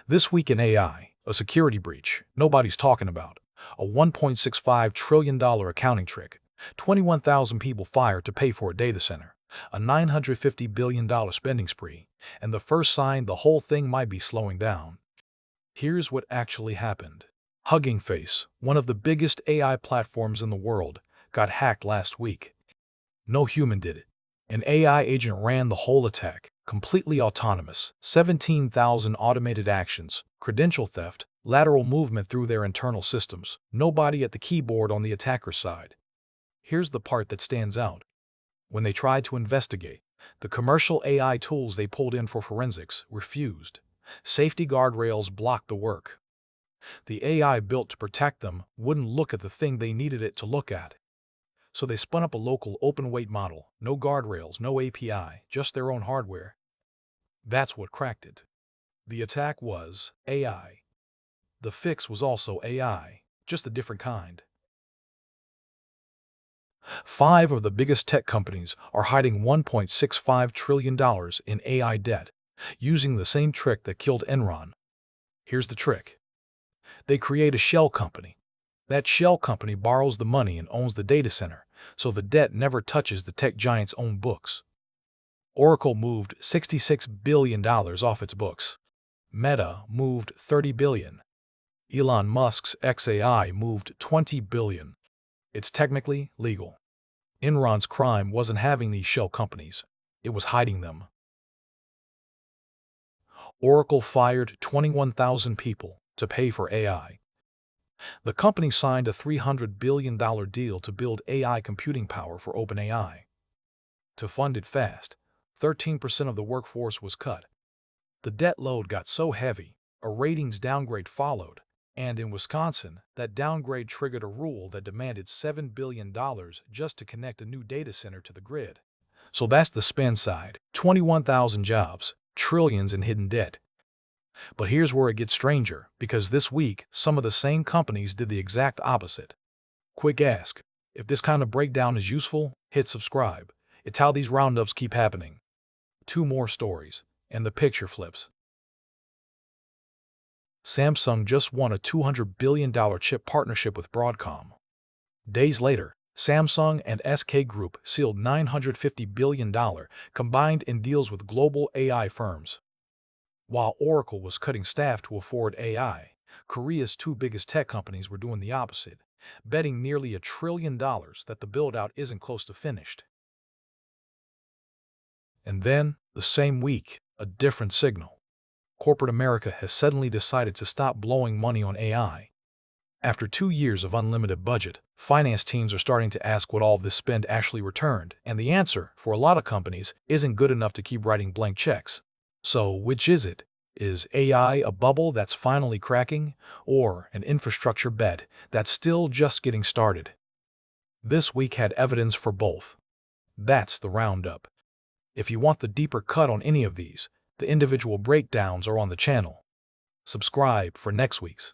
This week in AI, a security breach nobody's talking about, a $1.65 trillion accounting trick, 21,000 people fired to pay for a data center, a $950 billion spending spree, and the first sign the whole thing might be slowing down. Here's what actually happened. Hugging Face, one of the biggest AI platforms in the world, got hacked last week. No human did it. An AI agent ran the whole attack, completely autonomous, 17,000 automated actions, credential theft, lateral movement through their internal systems, nobody at the keyboard on the attacker's side. Here's the part that stands out. When they tried to investigate, the commercial AI tools they pulled in for forensics refused. Safety guardrails blocked the work. The AI built to protect them wouldn't look at the thing they needed it to look at. So they spun up a local open-weight model, no guardrails, no API, just their own hardware. That's what cracked it. The attack was AI. The fix was also AI, just a different kind. 5 of the biggest tech companies are hiding $1.65 trillion in AI debt, using the same trick that killed Enron. Here's the trick. They create a shell company. That shell company borrows the money and owns the data center, so the debt never touches the tech giant's own books. Oracle moved $66 billion off its books. Meta moved $30 billion. Elon Musk's XAI moved $20 billion. It's technically legal. Enron's crime wasn't having these shell companies. It was hiding them. Oracle fired 21,000 people to pay for AI. The company signed a $300 billion deal to build AI computing power for OpenAI. To fund it fast, 13% of the workforce was cut. The debt load got so heavy, a ratings downgrade followed, and in Wisconsin, that downgrade triggered a rule that demanded $7 billion just to connect a new data center to the grid. So that's the spend side, 21,000 jobs, trillions in hidden debt. But here's where it gets stranger, because this week, some of the same companies did the exact opposite. Quick ask, if this kind of breakdown is useful, hit subscribe. It's how these roundups keep happening. 2 more stories, and the picture flips. Samsung just won a $200 billion chip partnership with Broadcom. Days later, Samsung and SK Group sealed $950 billion combined in deals with global AI firms. While Oracle was cutting staff to afford AI, Korea's 2 biggest tech companies were doing the opposite, betting nearly $1 trillion that the build-out isn't close to finished. And then, the same week, a different signal. Corporate America has suddenly decided to stop blowing money on AI. After 2 years of unlimited budget, finance teams are starting to ask what all this spend actually returned, and the answer, for a lot of companies, isn't good enough to keep writing blank checks. So, which is it? Is AI a bubble that's finally cracking, or an infrastructure bet that's still just getting started? This week had evidence for both. That's the roundup. If you want the deeper cut on any of these, the individual breakdowns are on the channel. Subscribe for next week's.